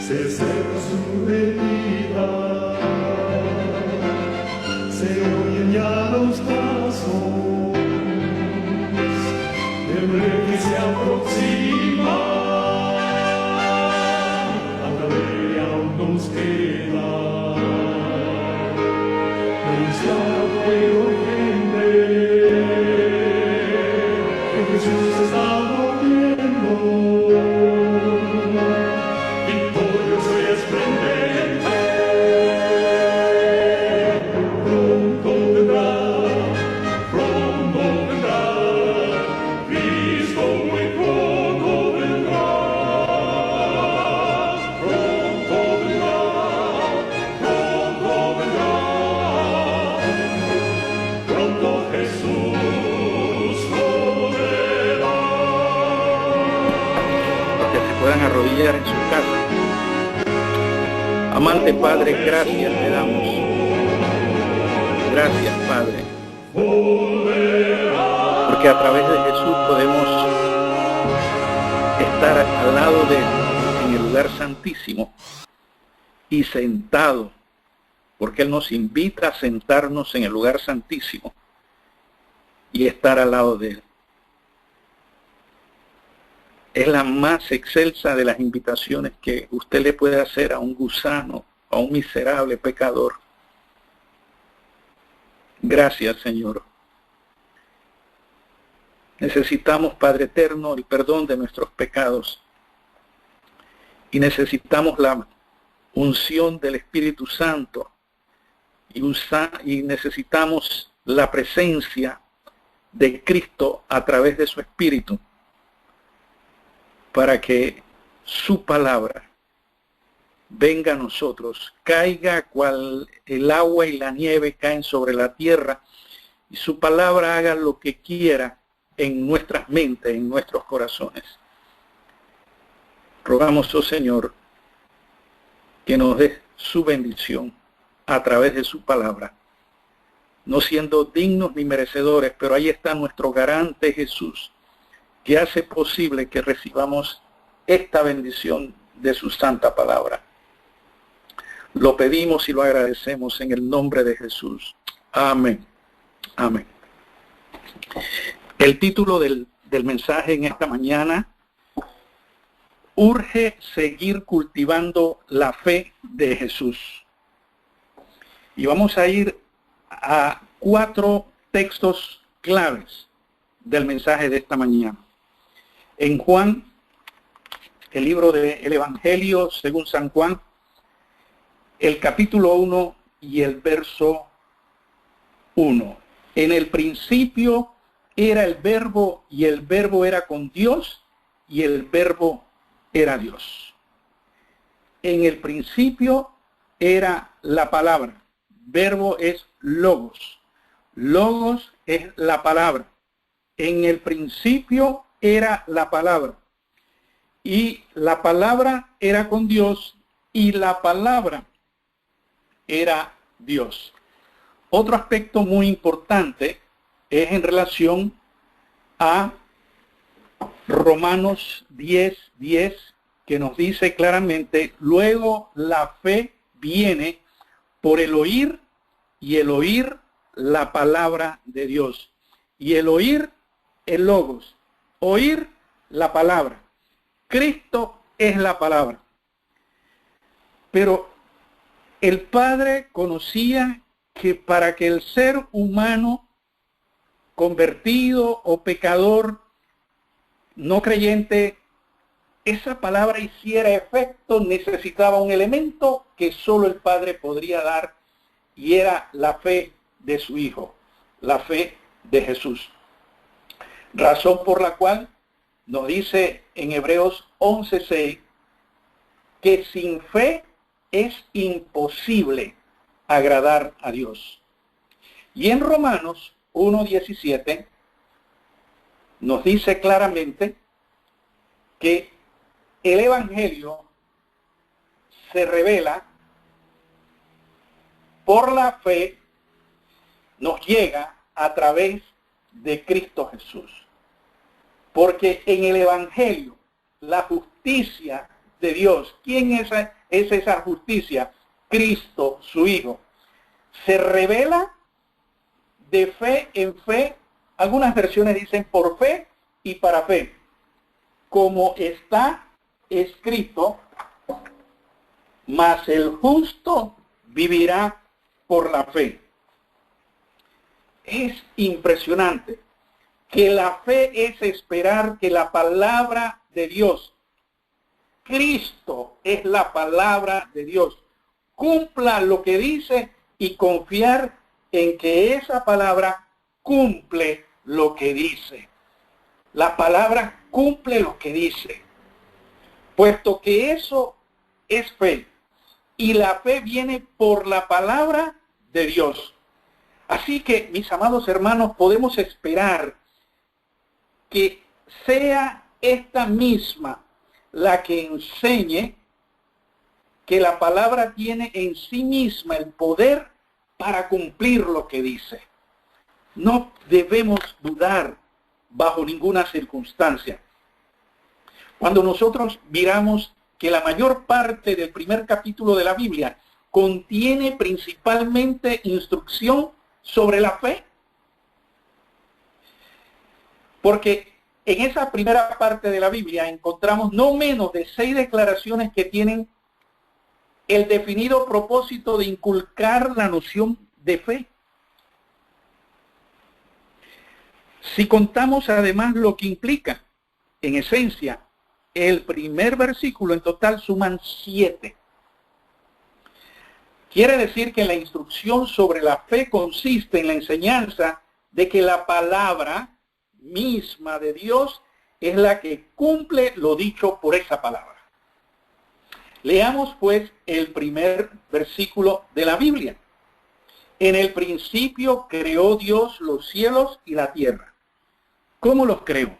se seca su herida, se oyen ya los pasos del rey que se aproxima, hasta ver aún nos queda anunciar fuego urgente que Jesús está volviendo. Arrodillar en su casa. Amante Padre, gracias te damos. Gracias, Padre, porque a través de Jesús podemos estar al lado de Él en el lugar santísimo y sentado, porque Él nos invita a sentarnos en el lugar santísimo y estar al lado de Él. Es la más excelsa de las invitaciones que usted le puede hacer a un gusano, a un miserable pecador. Gracias, Señor. Necesitamos, Padre eterno, el perdón de nuestros pecados. Y necesitamos la unción del Espíritu Santo. Y necesitamos la presencia de Cristo a través de su Espíritu, para que su palabra venga a nosotros, caiga cual el agua y la nieve caen sobre la tierra, y su palabra haga lo que quiera en nuestras mentes, en nuestros corazones. Rogamos, oh Señor, que nos dé su bendición a través de su palabra, no siendo dignos ni merecedores, pero ahí está nuestro garante Jesús, que hace posible que recibamos esta bendición de su santa palabra. Lo pedimos y lo agradecemos en el nombre de Jesús. Amén. Amén. El título del mensaje en esta mañana: urge seguir cultivando la fe de Jesús. Y vamos a ir a 4 textos claves del mensaje de esta mañana. En Juan, el libro del Evangelio según San Juan, el capítulo 1 y el verso 1. En el principio era el verbo, y el verbo era con Dios, y el verbo era Dios. En el principio era la palabra. Verbo es logos. Logos es la palabra. En el principio era la palabra, y la palabra era con Dios, y la palabra era Dios. Otro aspecto muy importante es en relación a Romanos 10:10, que nos dice claramente: luego la fe viene por el oír, y el oír la palabra de Dios, y el oír el logos. Oír la palabra. Cristo es la palabra. Pero el Padre conocía que para que el ser humano convertido o pecador no creyente, esa palabra hiciera efecto, necesitaba un elemento que solo el Padre podría dar, y era la fe de su Hijo, la fe de Jesús. Razón por la cual nos dice en Hebreos 11:6 que sin fe es imposible agradar a Dios. Y en Romanos 1:17 nos dice claramente que el Evangelio se revela por la fe, nos llega a través de Cristo Jesús. Porque en el Evangelio la justicia de Dios. ¿Quién es esa justicia? Cristo, su Hijo. Se revela de fe en fe. Algunas versiones dicen por fe y para fe. Como está escrito, mas el justo vivirá por la fe. Es impresionante que la fe es esperar que la palabra de Dios, Cristo es la palabra de Dios, cumpla lo que dice y confiar en que esa palabra cumple lo que dice. La palabra cumple lo que dice. Puesto que eso es fe. Y la fe viene por la palabra de Dios. Así que, mis amados hermanos, podemos esperar que sea esta misma la que enseñe que la palabra tiene en sí misma el poder para cumplir lo que dice. No debemos dudar bajo ninguna circunstancia. Cuando nosotros miramos que la mayor parte del primer capítulo de la Biblia contiene principalmente instrucción sobre la fe, porque en esa primera parte de la Biblia encontramos no menos de 6 declaraciones que tienen el definido propósito de inculcar la noción de fe. Si contamos además lo que implica, en esencia, el primer versículo, en total suman 7. Quiere decir que la instrucción sobre la fe consiste en la enseñanza de que la palabra misma de Dios es la que cumple lo dicho por esa palabra. Leamos pues el primer versículo de la Biblia. En el principio creó Dios los cielos y la tierra. ¿Cómo los creó?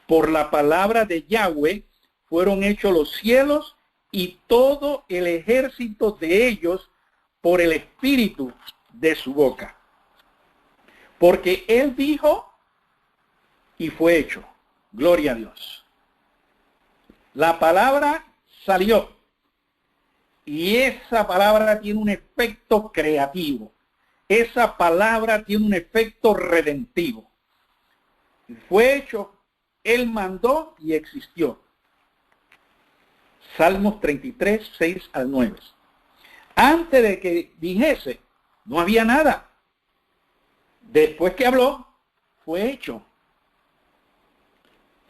Por la palabra de Yahweh fueron hechos los cielos y todo el ejército de ellos por el espíritu de su boca. Porque Él dijo y fue hecho. Gloria a Dios. La palabra salió y esa palabra tiene un efecto creativo. Esa palabra tiene un efecto redentivo. Fue hecho, Él mandó y existió. Salmos 33, 6 al 9. Antes de que dijese, no había nada. Después que habló, fue hecho.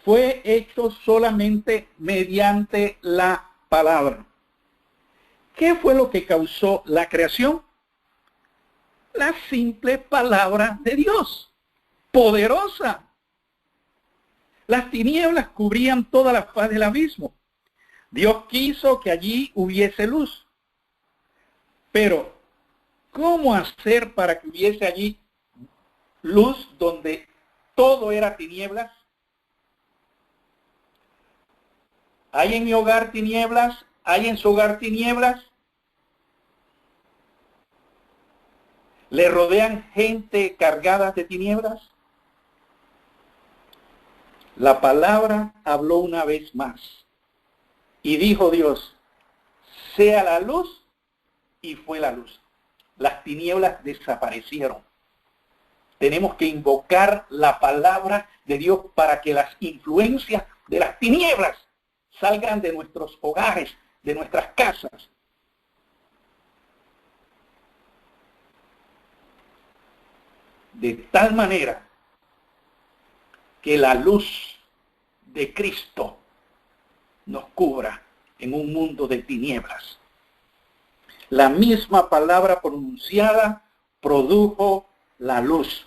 Fue hecho solamente mediante la palabra. ¿Qué fue lo que causó la creación? La simple palabra de Dios, poderosa. Las tinieblas cubrían toda la faz del abismo. Dios quiso que allí hubiese luz. Pero, ¿cómo hacer para que hubiese allí luz donde todo era tinieblas? ¿Hay en mi hogar tinieblas? ¿Hay en su hogar tinieblas? ¿Le rodean gente cargada de tinieblas? La palabra habló una vez más. Y dijo Dios, sea la luz, y fue la luz. Las tinieblas desaparecieron. Tenemos que invocar la palabra de Dios para que las influencias de las tinieblas salgan de nuestros hogares, de nuestras casas. De tal manera que la luz de Cristo nos cubra en un mundo de tinieblas. La misma palabra pronunciada produjo la luz.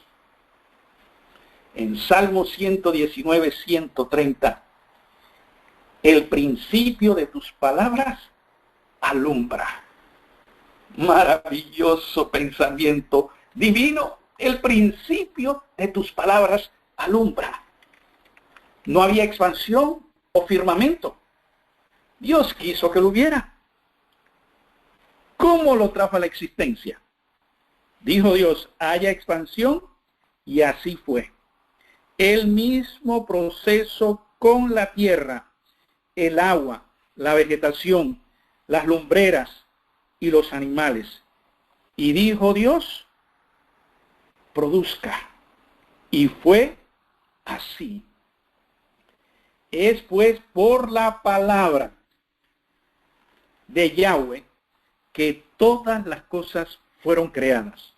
En Salmo 119, 130, el principio de tus palabras alumbra. Maravilloso pensamiento divino. El principio de tus palabras alumbra. No había expansión o firmamento. Dios quiso que lo hubiera. ¿Cómo lo trajo a la existencia? Dijo Dios, haya expansión, y así fue. El mismo proceso con la tierra, el agua la vegetación, las lumbreras y los animales. Y dijo Dios, produzca. Y fue así. Es pues por la palabra de Yahweh que todas las cosas fueron creadas.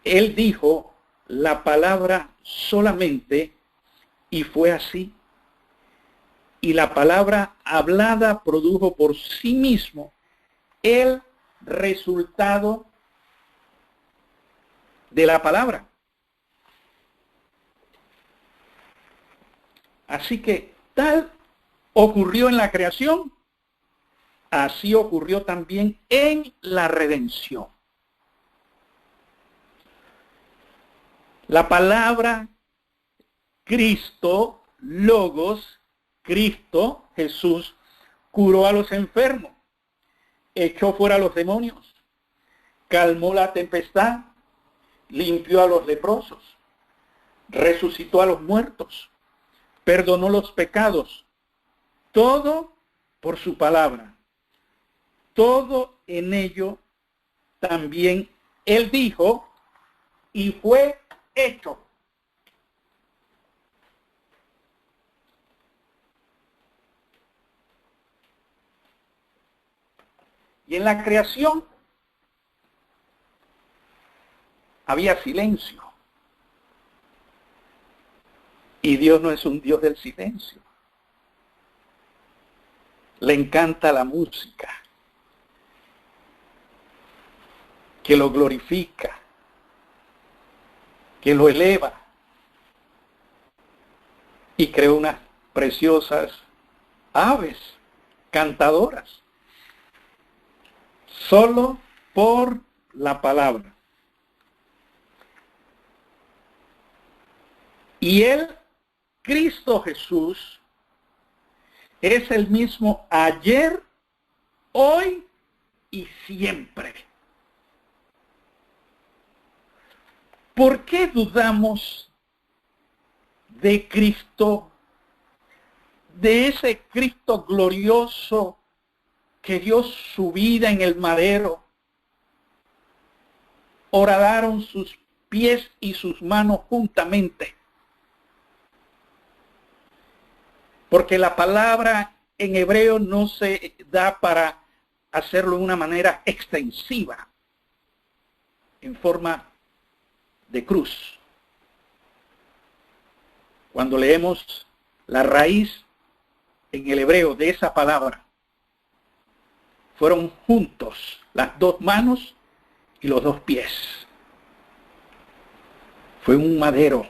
Él dijo la palabra solamente y fue así. Y la palabra hablada produjo por sí mismo el resultado de la palabra. Así que tal ocurrió en la creación, así ocurrió también en la redención. La palabra Cristo, Logos, Cristo, Jesús, curó a los enfermos, echó fuera a los demonios, calmó la tempestad, limpió a los leprosos, resucitó a los muertos, perdonó los pecados, todo por su palabra. Todo en ello también Él dijo y fue hecho. Y en la creación había silencio. Y Dios no es un Dios del silencio. Le encanta la música, que lo glorifica, que lo eleva. Y creó unas preciosas aves cantadoras, solo por la palabra. Y Él, Cristo Jesús, es el mismo ayer, hoy y siempre. ¿Por qué dudamos de Cristo, de ese Cristo glorioso que dio su vida en el madero? Horadaron sus pies y sus manos juntamente. Porque la palabra en hebreo no se da para hacerlo de una manera extensiva, en forma de cruz. Cuando leemos la raíz en el hebreo de esa palabra, fueron juntos las dos manos y los dos pies. Fue un madero.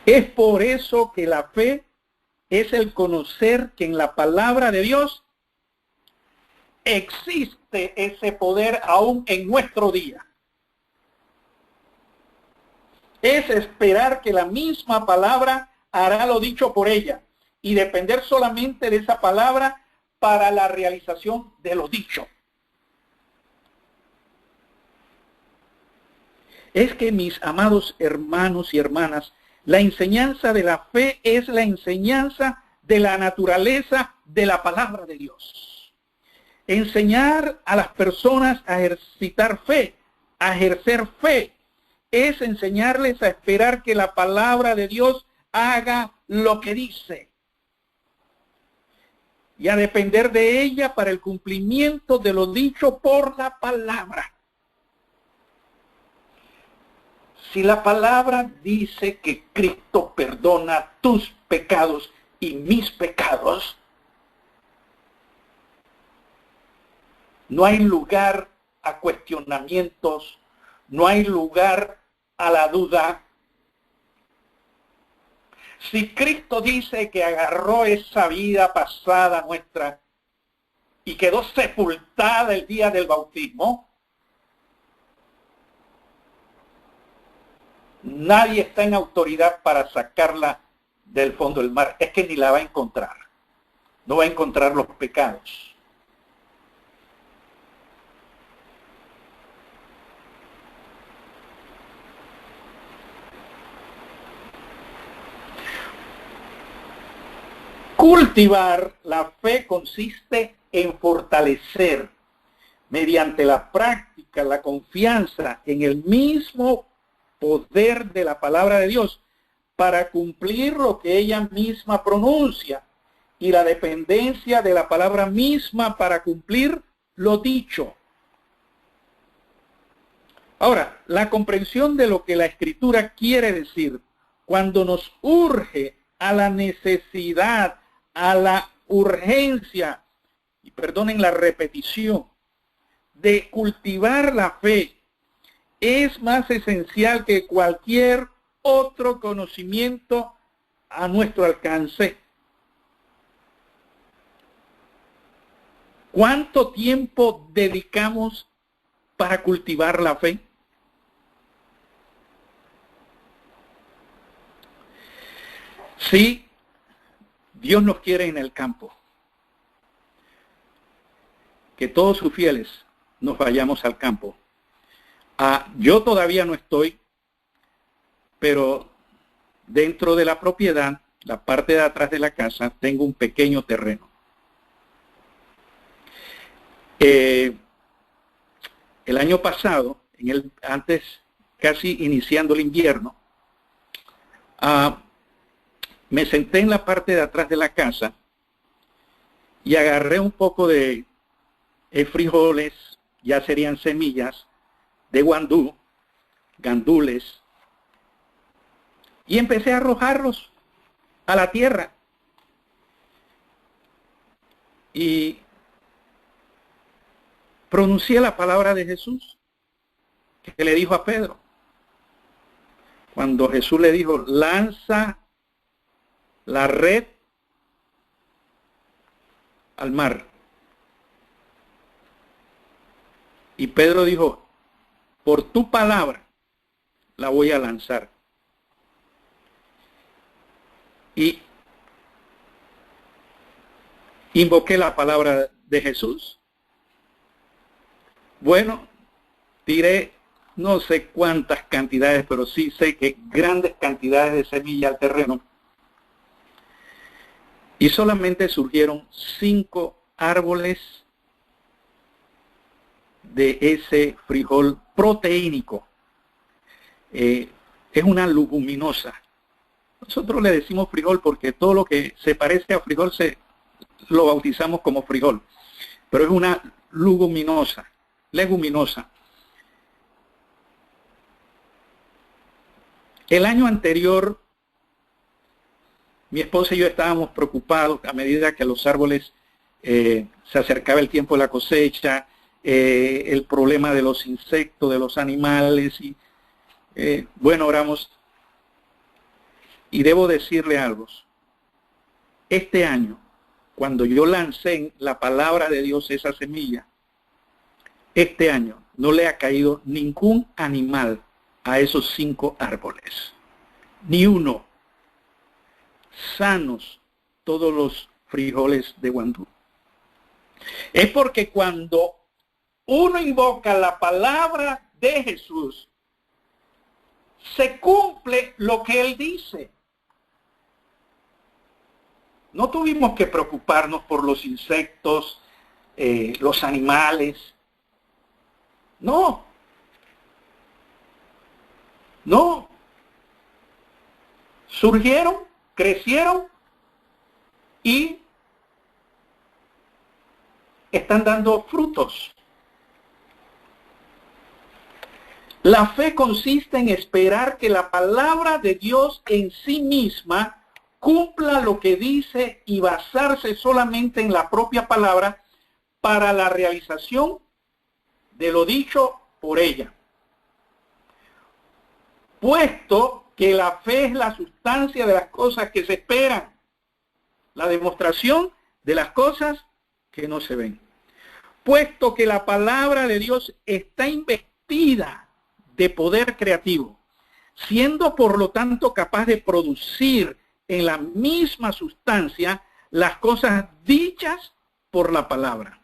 Es por eso que la fe es el conocer que en la palabra de Dios existe ese poder aún en nuestro día. Es esperar que la misma palabra hará lo dicho por ella y depender solamente de esa palabra para la realización de lo dicho. Es que, mis amados hermanos y hermanas, la enseñanza de la fe es la enseñanza de la naturaleza de la palabra de Dios. Enseñar a las personas a ejercitar fe, a ejercer fe, es enseñarles a esperar que la palabra de Dios haga lo que dice y a depender de ella para el cumplimiento de lo dicho por la palabra. Si la palabra dice que Cristo perdona tus pecados y mis pecados, no hay lugar a cuestionamientos, no hay lugar a la duda. Si Cristo dice que agarró esa vida pasada nuestra y quedó sepultada el día del bautismo, nadie está en autoridad para sacarla del fondo del mar. Es que ni la va a encontrar. No va a encontrar los pecados. Cultivar la fe consiste en fortalecer mediante la práctica, la confianza en el mismo poder de la palabra de Dios para cumplir lo que ella misma pronuncia y la dependencia de la palabra misma para cumplir lo dicho. Ahora, la comprensión de lo que la Escritura quiere decir cuando nos urge a la necesidad, a la urgencia, y perdonen la repetición, de cultivar la fe, es más esencial que cualquier otro conocimiento a nuestro alcance. ¿Cuánto tiempo dedicamos para cultivar la fe? Sí, Dios nos quiere en el campo. Que todos sus fieles nos vayamos al campo. Yo todavía no estoy, pero dentro de la propiedad, la parte de atrás de la casa, tengo un pequeño terreno. El año pasado, antes casi iniciando el invierno, me senté en la parte de atrás de la casa y agarré un poco de frijoles, ya serían semillas, de guandú, gandules, y empecé a arrojarlos a la tierra. Y pronuncié la palabra de Jesús, que le dijo a Pedro. Cuando Jesús le dijo, lanza la red al mar. Y Pedro dijo, por tu palabra la voy a lanzar. Y invoqué la palabra de Jesús. Bueno, tiré no sé cuántas cantidades, pero sí sé que grandes cantidades de semilla al terreno. Y solamente surgieron 5 árboles de ese frijol proteínico. Es una leguminosa. Nosotros le decimos frijol porque todo lo que se parece a frijol lo bautizamos como frijol. Pero es una leguminosa. El año anterior, mi esposa y yo estábamos preocupados a medida que los árboles se acercaba el tiempo de la cosecha, el problema de los insectos, de los animales. Y bueno, oramos. Y debo decirle algo. Este año, cuando yo lancé en la palabra de Dios esa semilla, este año no le ha caído ningún animal a esos 5 árboles. Ni uno. Sanos todos los frijoles de guandú. Es porque cuando uno invoca la palabra de Jesús, se cumple lo que Él dice. No tuvimos que preocuparnos por los insectos, los animales. No. Surgieron, crecieron y están dando frutos. La fe consiste en esperar que la palabra de Dios en sí misma cumpla lo que dice y basarse solamente en la propia palabra para la realización de lo dicho por ella. Puesto que la fe es la sustancia de las cosas que se esperan, la demostración de las cosas que no se ven. Puesto que la palabra de Dios está investida de poder creativo, siendo por lo tanto capaz de producir en la misma sustancia las cosas dichas por la palabra.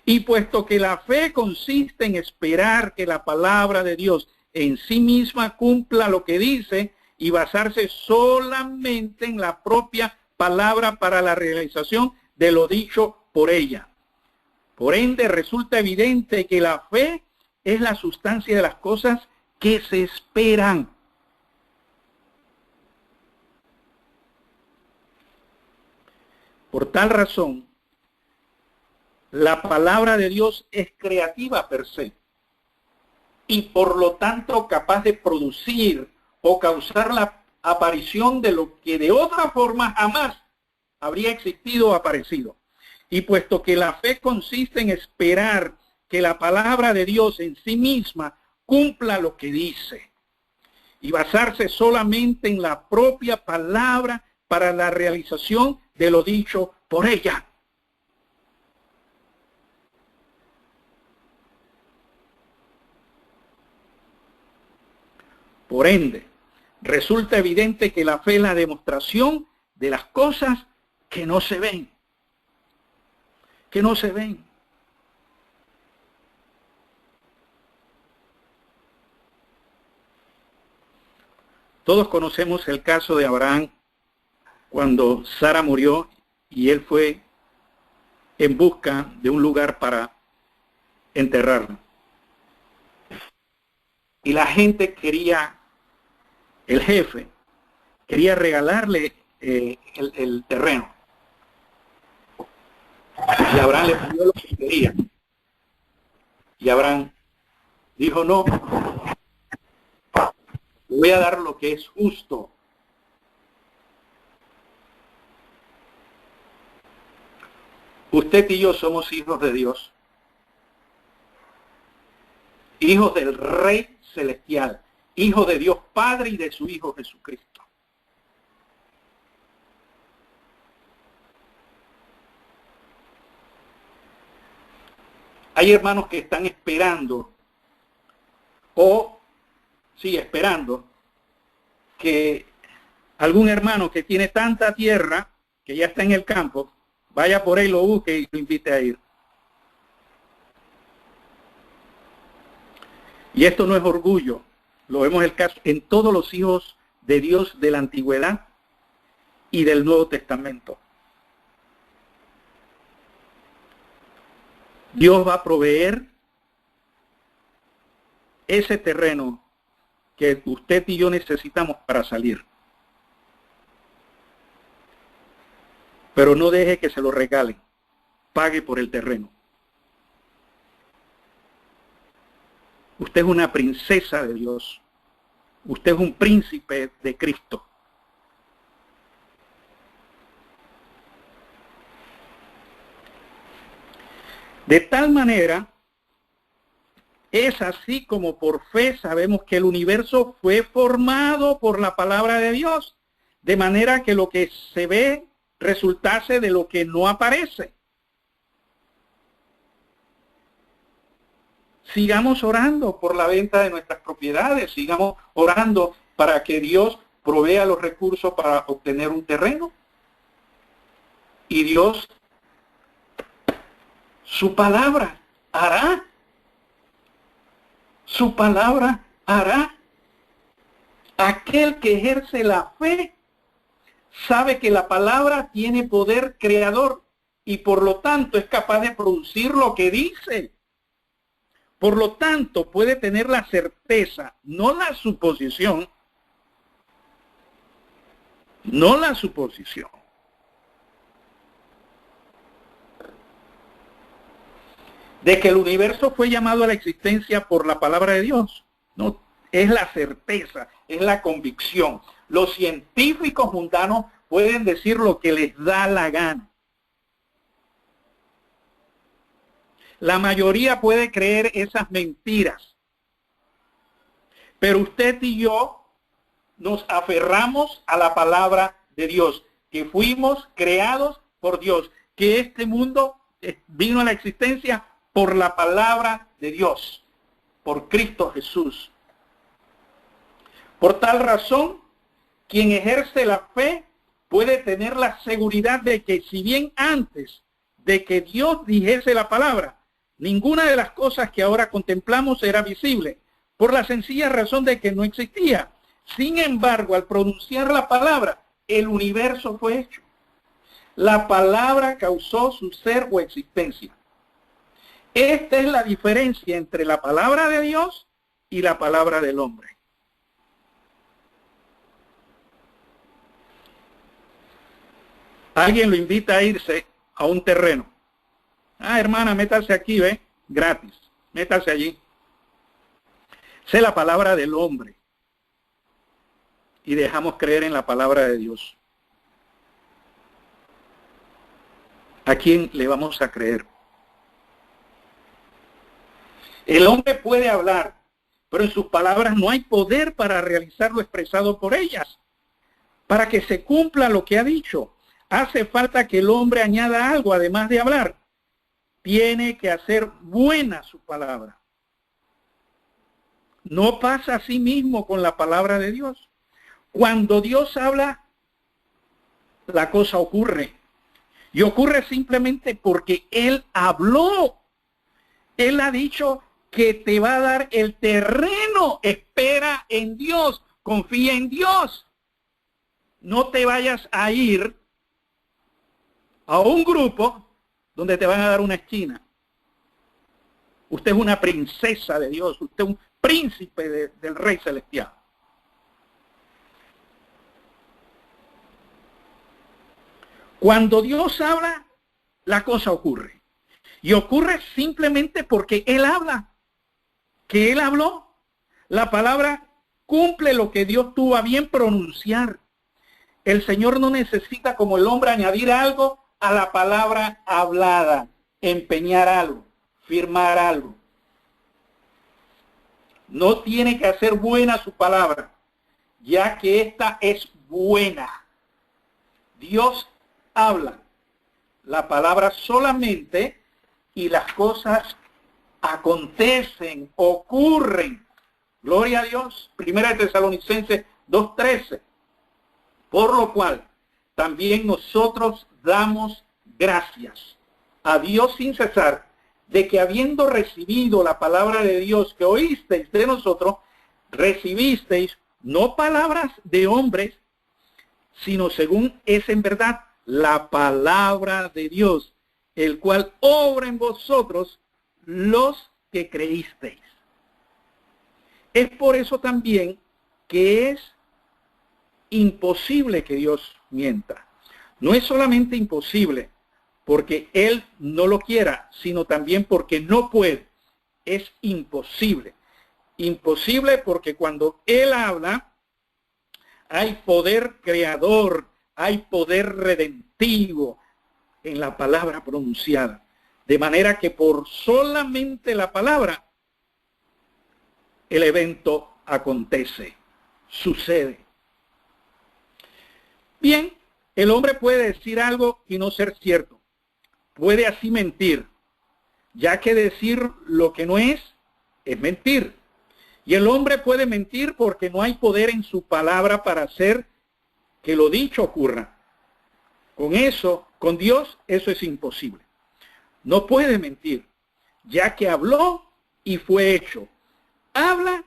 Y puesto que la fe consiste en esperar que la palabra de Dios en sí misma cumpla lo que dice y basarse solamente en la propia palabra para la realización de lo dicho por ella. Por ende, resulta evidente que la fe es la sustancia de las cosas que se esperan. Por tal razón, la palabra de Dios es creativa per se y por lo tanto capaz de producir o causar la aparición de lo que de otra forma jamás habría existido o aparecido. Y puesto que la fe consiste en esperar que la palabra de Dios en sí misma cumpla lo que dice y basarse solamente en la propia palabra para la realización de lo dicho por ella. Por ende, resulta evidente que la fe es la demostración de las cosas que no se ven. Que no se ven. Todos conocemos el caso de Abraham cuando Sara murió y él fue en busca de un lugar para enterrarla. Y la gente quería, el jefe, quería regalarle el terreno. Y Abraham le pidió lo que quería. Y Abraham dijo, no, voy a dar lo que es justo. Usted y yo somos hijos de Dios. Hijos del Rey Celestial. Hijos de Dios Padre y de su Hijo Jesucristo. Hay hermanos que están esperando, esperando que algún hermano que tiene tanta tierra, que ya está en el campo, vaya por ahí, lo busque y lo invite a ir. Y esto no es orgullo, lo vemos el caso en todos los hijos de Dios de la antigüedad y del Nuevo Testamento. Dios va a proveer ese terreno que usted y yo necesitamos para salir. Pero no deje que se lo regalen. Pague por el terreno. Usted es una princesa de Dios. Usted es un príncipe de Cristo. De tal manera, es así como por fe sabemos que el universo fue formado por la palabra de Dios, de manera que lo que se ve resultase de lo que no aparece. Sigamos orando por la venta de nuestras propiedades, sigamos orando para que Dios provea los recursos para obtener un terreno. Y Dios, su palabra hará. Su palabra hará. Aquel que ejerce la fe sabe que la palabra tiene poder creador y por lo tanto es capaz de producir lo que dice. Por lo tanto puede tener la certeza, no la suposición, de que el universo fue llamado a la existencia por la palabra de Dios. No, es la certeza, es la convicción. Los científicos mundanos pueden decir lo que les da la gana. La mayoría puede creer esas mentiras. Pero usted y yo nos aferramos a la palabra de Dios, que fuimos creados por Dios, que este mundo vino a la existencia por la palabra de Dios, por Cristo Jesús. Por tal razón, quien ejerce la fe puede tener la seguridad de que si bien antes de que Dios dijese la palabra, ninguna de las cosas que ahora contemplamos era visible, por la sencilla razón de que no existía. Sin embargo, al pronunciar la palabra, el universo fue hecho. La palabra causó su ser o existencia. Esta es la diferencia entre la palabra de Dios y la palabra del hombre. Alguien lo invita a irse a un terreno. Ah, hermana, métase aquí, ¿ve? Gratis. Métase allí. Sé la palabra del hombre. Y dejamos creer en la palabra de Dios. ¿A quién le vamos a creer? El hombre puede hablar, pero en sus palabras no hay poder para realizar lo expresado por ellas. Para que se cumpla lo que ha dicho, hace falta que el hombre añada algo además de hablar. Tiene que hacer buena su palabra. No pasa así mismo con la palabra de Dios. Cuando Dios habla, la cosa ocurre. Y ocurre simplemente porque Él habló. Él ha dicho que te va a dar el terreno. Espera en Dios. Confía en Dios. No te vayas a ir a un grupo donde te van a dar una esquina. Usted es una princesa de Dios. Usted es un príncipe del Rey Celestial. Cuando Dios habla, la cosa ocurre. Y ocurre simplemente porque Él habla. Que Él habló. La palabra cumple lo que Dios tuvo a bien pronunciar. El Señor no necesita, como el hombre, añadir algo a la palabra hablada. Empeñar algo. Firmar algo. No tiene que hacer buena su palabra, ya que esta es buena. Dios habla la palabra solamente y las cosas acontecen, ocurren. Gloria a Dios. Primera de Tesalonicenses 2:13. Por lo cual, también nosotros damos gracias a Dios sin cesar, de que habiendo recibido la palabra de Dios que oísteis de nosotros, recibisteis no palabras de hombres, sino según es en verdad la palabra de Dios, el cual obra en vosotros los que creísteis. Es por eso también que es imposible que Dios mienta. No es solamente imposible porque Él no lo quiera, sino también porque no puede. Es imposible. Imposible porque cuando Él habla, hay poder creador, hay poder redentivo en la palabra pronunciada. De manera que por solamente la palabra, el evento acontece, sucede. Bien, el hombre puede decir algo y no ser cierto. Puede así mentir, ya que decir lo que no es mentir. Y el hombre puede mentir porque no hay poder en su palabra para hacer que lo dicho ocurra. Con eso, con Dios, eso es imposible. No puede mentir, ya que habló y fue hecho. Habla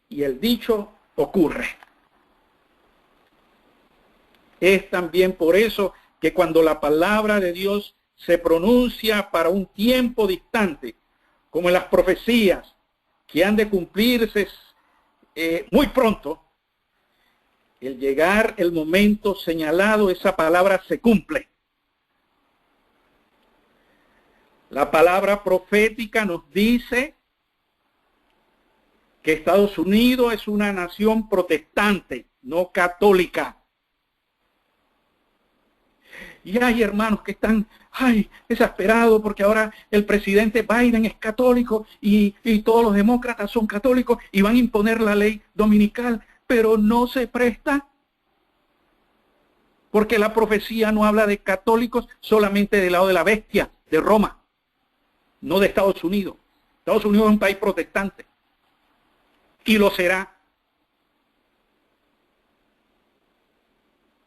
y el dicho ocurre. Es también por eso que cuando la palabra de Dios se pronuncia para un tiempo distante, como en las profecías que han de cumplirse muy pronto, el llegar el momento señalado, esa palabra se cumple. La palabra profética nos dice que Estados Unidos es una nación protestante, no católica. Y hay hermanos que están, desesperados porque ahora el presidente Biden es católico y todos los demócratas son católicos y van a imponer la ley dominical, pero no se presta. Porque la profecía no habla de católicos solamente del lado de la bestia, de Roma, no de Estados Unidos. Estados Unidos es un país protestante y lo será.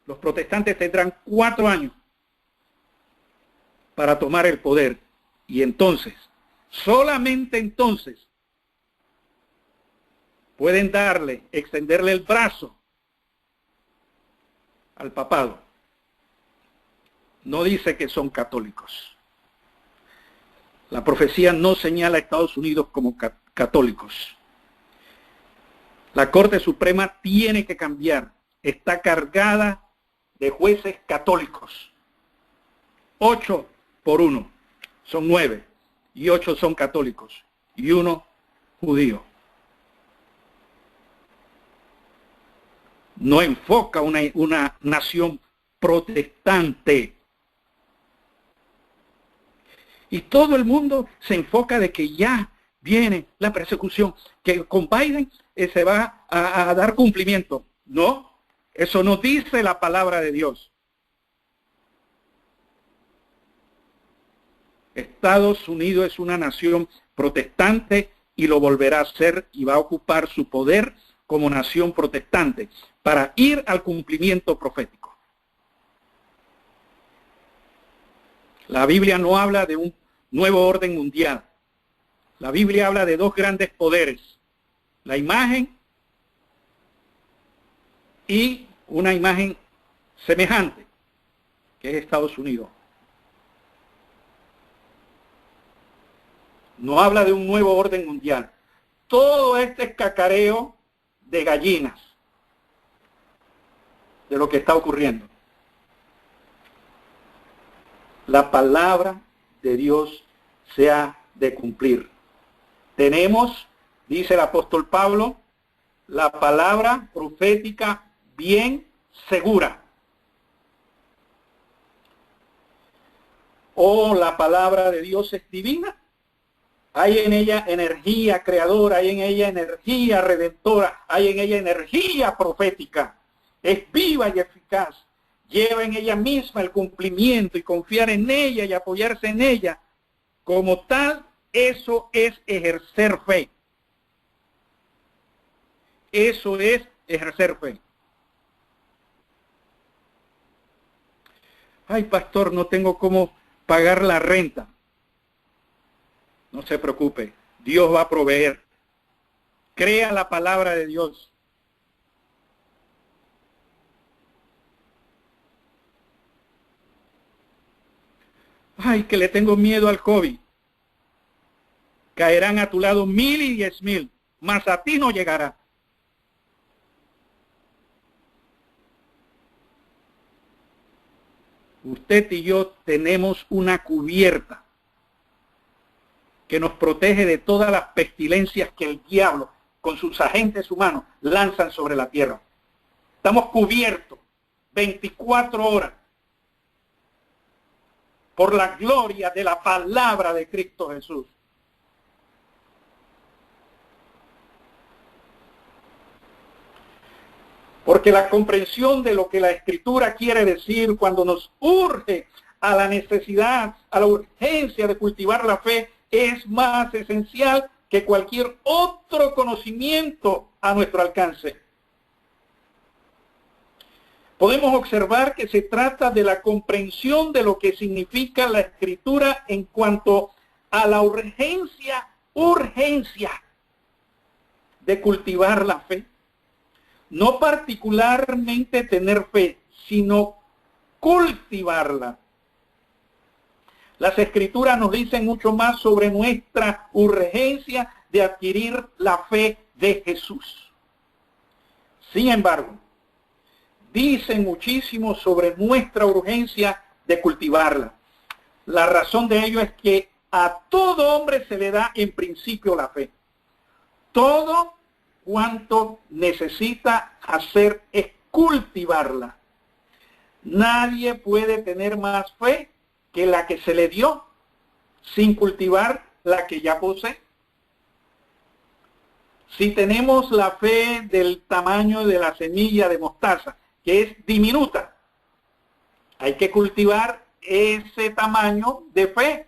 Los protestantes tendrán 4 años para tomar el poder. Y entonces, solamente entonces, pueden extenderle el brazo al papado. no dice que son católicos. La profecía no señala a Estados Unidos como católicos. La Corte Suprema tiene que cambiar. Está cargada de jueces católicos. 8 por 1. Son 9. Y 8 son católicos. Y 1 judío. No enfoca una nación protestante. Y todo el mundo se enfoca de que ya viene la persecución, que con Biden se va a dar cumplimiento. No, eso no dice la palabra de Dios. Estados Unidos es una nación protestante y lo volverá a ser y va a ocupar su poder como nación protestante para ir al cumplimiento profético. La Biblia no habla de un nuevo orden mundial. La Biblia habla de dos grandes poderes, la imagen y una imagen semejante, que es Estados Unidos. No habla de un nuevo orden mundial. Todo este es cacareo de gallinas, de lo que está ocurriendo. La palabra de Dios se ha de cumplir. Tenemos, dice el apóstol Pablo, la palabra profética bien segura. La palabra de Dios es divina. Hay en ella energía creadora, hay en ella energía redentora, hay en ella energía profética. Es viva y eficaz. Lleva en ella misma el cumplimiento y confiar en ella y apoyarse en ella. Como tal, eso es ejercer fe. Eso es ejercer fe. Ay, pastor, no tengo cómo pagar la renta. No se preocupe, Dios va a proveer. Crea la palabra de Dios. Ay, que le tengo miedo al COVID. Caerán a tu lado 1000 y 10,000, mas a ti no llegará. Usted y yo tenemos una cubierta que nos protege de todas las pestilencias que el diablo, con sus agentes humanos, lanzan sobre la tierra. Estamos cubiertos 24 horas por la gloria de la palabra de Cristo Jesús. Porque la comprensión de lo que la Escritura quiere decir cuando nos urge a la necesidad, a la urgencia de cultivar la fe, es más esencial que cualquier otro conocimiento a nuestro alcance. Podemos observar que se trata de la comprensión de lo que significa la Escritura en cuanto a la urgencia de cultivar la fe. No particularmente tener fe, sino cultivarla. Las Escrituras nos dicen mucho más sobre nuestra urgencia de adquirir la fe de Jesús. Sin embargo, dicen muchísimo sobre nuestra urgencia de cultivarla. La razón de ello es que a todo hombre se le da en principio la fe. Todo cuanto necesita hacer es cultivarla. Nadie puede tener más fe que la que se le dio sin cultivar la que ya posee. Si tenemos la fe del tamaño de la semilla de mostaza, que es diminuta, hay que cultivar ese tamaño de fe.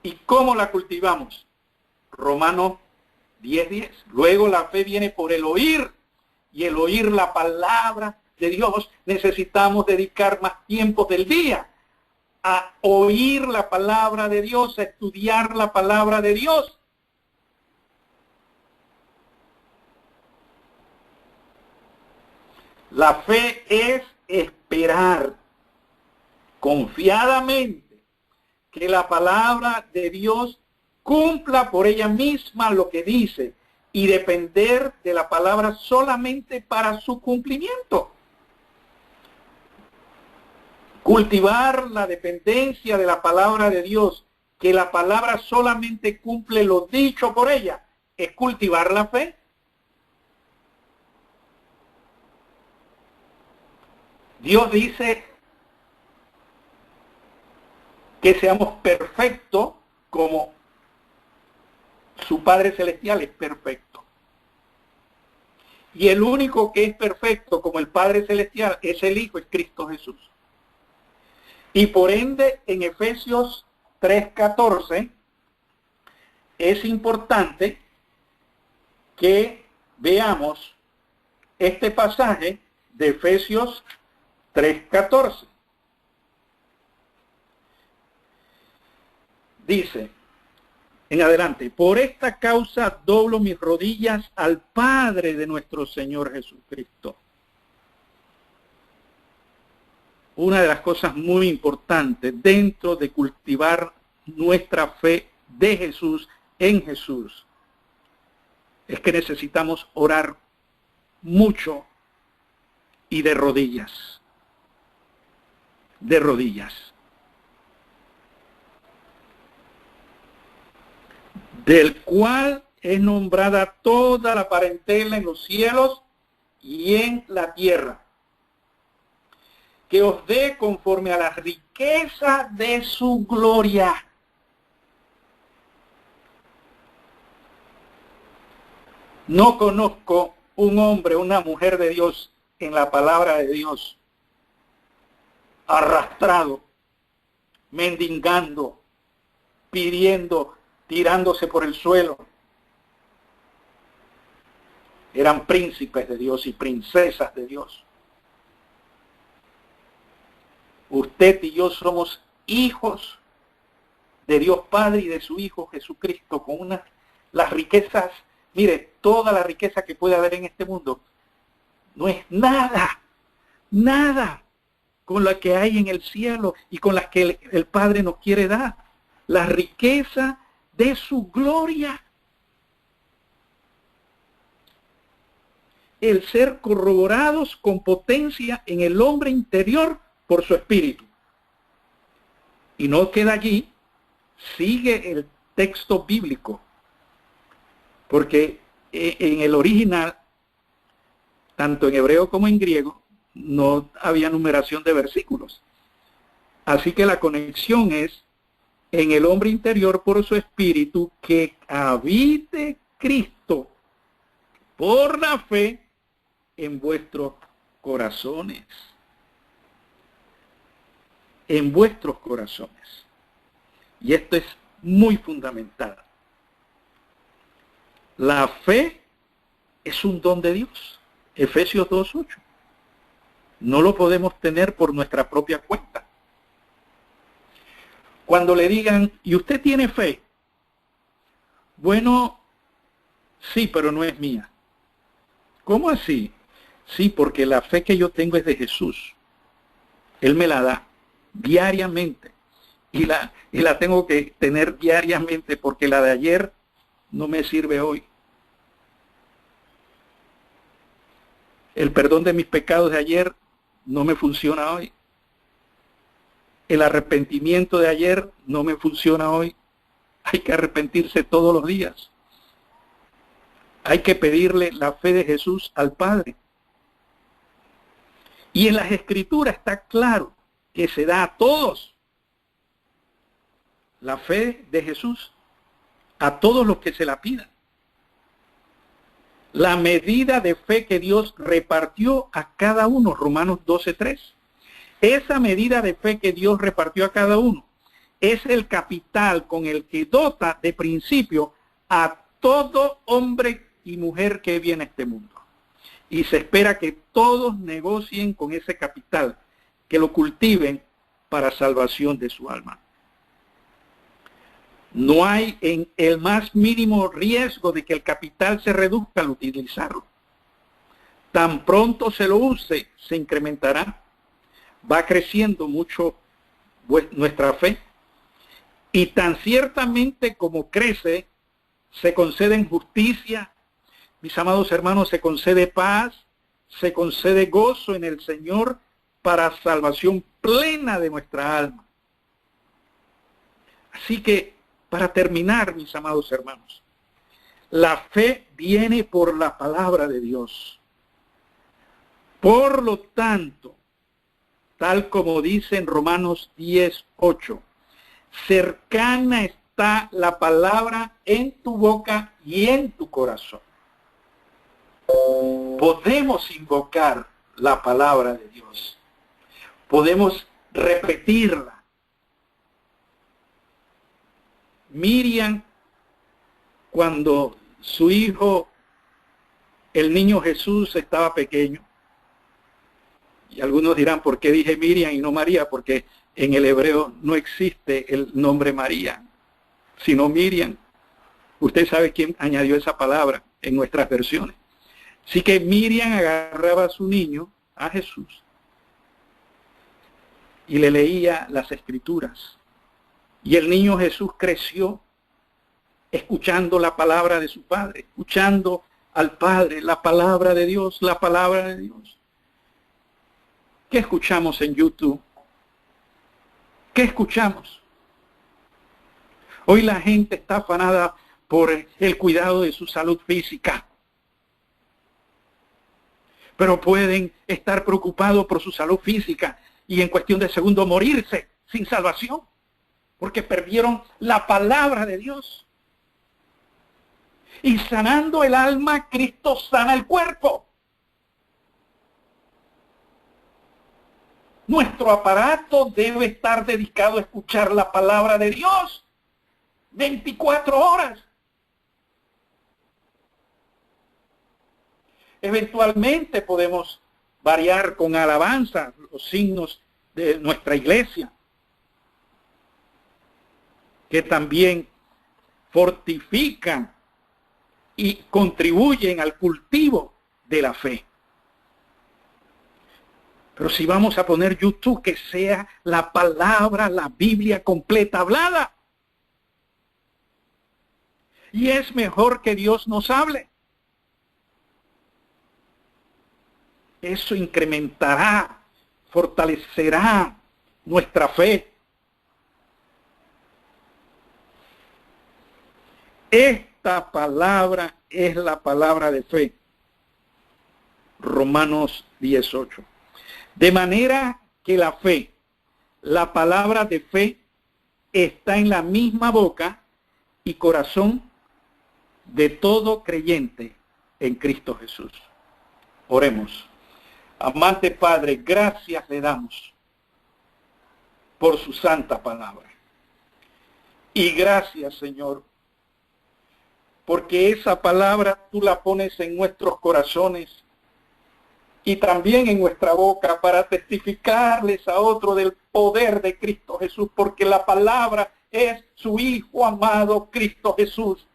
¿Y cómo la cultivamos? Romanos 10:10. Luego la fe viene por el oír, y el oír la palabra de Dios. Necesitamos dedicar más tiempo del día a oír la palabra de Dios, a estudiar la palabra de Dios. La fe es esperar confiadamente que la palabra de Dios cumpla por ella misma lo que dice y depender de la palabra solamente para su cumplimiento. Cultivar la dependencia de la palabra de Dios, que la palabra solamente cumple lo dicho por ella, es cultivar la fe. Dios dice que seamos perfectos como su Padre Celestial es perfecto. Y el único que es perfecto como el Padre Celestial es el Hijo, es Cristo Jesús. Y por ende, en Efesios 3:14, es importante que veamos este pasaje de Efesios 3:14. Dice, en adelante, por esta causa doblo mis rodillas al Padre de nuestro Señor Jesucristo. Una de las cosas muy importantes dentro de cultivar nuestra fe de Jesús, en Jesús, es que necesitamos orar mucho y de rodillas. De rodillas. Del cual es nombrada toda la parentela en los cielos y en la tierra, que os dé conforme a la riqueza de su gloria. No conozco un hombre, una mujer de Dios en la palabra de Dios, arrastrado, mendigando, pidiendo, tirándose por el suelo. Eran príncipes de Dios y princesas de Dios. Usted y yo somos hijos de Dios Padre y de su Hijo Jesucristo, con las riquezas, mire, toda la riqueza que puede haber en este mundo, no es nada, nada con la que hay en el cielo y con las que el Padre nos quiere dar. La riqueza de su gloria. El ser corroborados con potencia en el hombre interior por su espíritu. Y no queda allí, sigue el texto bíblico, porque en el original, tanto en hebreo como en griego, no había numeración de versículos. Así que la conexión es en el hombre interior por su espíritu, que habite Cristo por la fe en vuestros corazones. En vuestros corazones. Y esto es muy fundamental. La fe es un don de Dios. Efesios 2:8. No lo podemos tener por nuestra propia cuenta. Cuando le digan, ¿y usted tiene fe? Bueno, sí, pero no es mía. ¿Cómo así? Sí, porque la fe que yo tengo es de Jesús. Él me la da diariamente. Y la tengo que tener diariamente, porque la de ayer no me sirve hoy. El perdón de mis pecados de ayer no me funciona hoy. El arrepentimiento de ayer no me funciona hoy. Hay que arrepentirse todos los días. Hay que pedirle la fe de Jesús al Padre. Y en las Escrituras está claro que se da a todos la fe de Jesús, a todos los que se la pidan. La medida de fe que Dios repartió a cada uno, Romanos 12:3. Esa medida de fe que Dios repartió a cada uno es el capital con el que dota de principio a todo hombre y mujer que viene a este mundo. Y se espera que todos negocien con ese capital, que lo cultiven para salvación de su alma. No hay en el más mínimo riesgo de que el capital se reduzca al utilizarlo. Tan pronto se lo use, se incrementará va creciendo mucho nuestra fe. Y tan ciertamente como crece, se concede justicia, mis amados hermanos, se concede paz, se concede gozo en el Señor para salvación plena de nuestra alma. Así que, para terminar, mis amados hermanos, la fe viene por la palabra de Dios. Por lo tanto, tal como dice en Romanos 10:8, cercana está la palabra en tu boca y en tu corazón. Podemos invocar la palabra de Dios. Podemos repetirla. Miriam, cuando su hijo, el niño Jesús, estaba pequeño, y algunos dirán, ¿por qué dije Miriam y no María? Porque en el hebreo no existe el nombre María, sino Miriam. Usted sabe quién añadió esa palabra en nuestras versiones. Así que Miriam agarraba a su niño, a Jesús, y le leía las Escrituras. Y el niño Jesús creció escuchando la palabra de su padre, escuchando al Padre, la palabra de Dios, la palabra de Dios. ¿Qué escuchamos en YouTube? ¿Qué escuchamos? Hoy la gente está afanada por el cuidado de su salud física, pero pueden estar preocupados por su salud física y en cuestión de segundos morirse sin salvación, porque perdieron la palabra de Dios. Y sanando el alma, Cristo sana el cuerpo. Nuestro aparato debe estar dedicado a escuchar la palabra de Dios 24 horas. Eventualmente podemos variar con alabanza los signos de nuestra iglesia, que también fortifican y contribuyen al cultivo de la fe. Pero si vamos a poner YouTube, que sea la palabra, la Biblia completa hablada. Y es mejor que Dios nos hable. Eso incrementará, fortalecerá nuestra fe. Esta palabra es la palabra de fe. Romanos 10:8. De manera que la fe, la palabra de fe, está en la misma boca y corazón de todo creyente en Cristo Jesús. Oremos. Amante Padre, gracias le damos por su santa palabra. Y gracias, Señor, porque esa palabra tú la pones en nuestros corazones y también en nuestra boca para testificarles a otro del poder de Cristo Jesús, porque la palabra es su Hijo amado Cristo Jesús.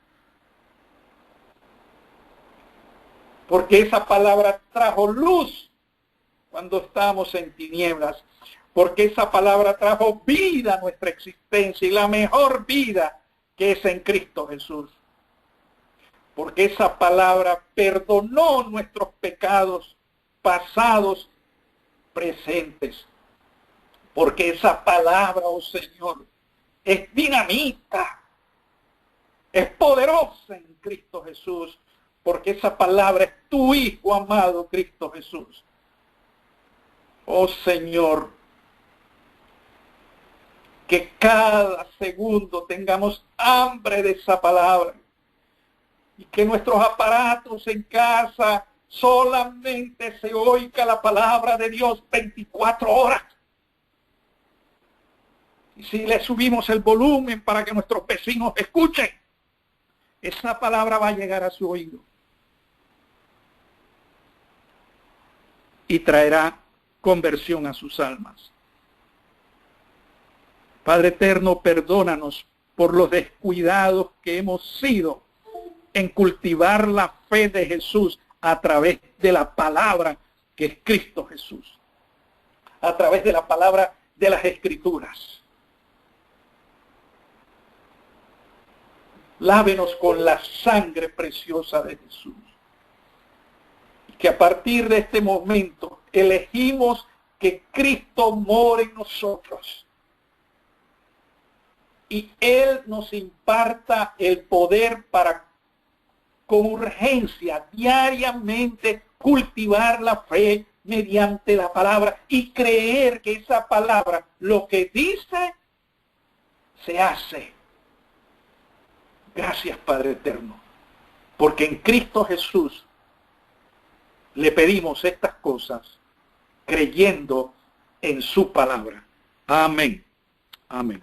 Porque esa palabra trajo luz cuando estábamos en tinieblas, porque esa palabra trajo vida a nuestra existencia y la mejor vida que es en Cristo Jesús. Porque esa palabra perdonó nuestros pecados pasados, presentes. Porque esa palabra, oh Señor, es dinamita, es poderosa en Cristo Jesús, porque esa palabra es tu Hijo amado, Cristo Jesús. Oh Señor, que cada segundo tengamos hambre de esa palabra y que nuestros aparatos en casa solamente se oiga la palabra de Dios 24 horas. Y si le subimos el volumen para que nuestros vecinos escuchen, esa palabra va a llegar a su oído y traerá conversión a sus almas. Padre eterno, perdónanos por los descuidados que hemos sido en cultivar la fe de Jesús a través de la palabra que es Cristo Jesús. a través de la palabra de las Escrituras. Lávenos con la sangre preciosa de Jesús. Y que a partir de este momento elegimos que Cristo more en nosotros. Y Él nos imparta el poder para con urgencia, diariamente, cultivar la fe mediante la palabra y creer que esa palabra, lo que dice, se hace. Gracias, Padre eterno, porque en Cristo Jesús le pedimos estas cosas, creyendo en su palabra. Amén. Amén.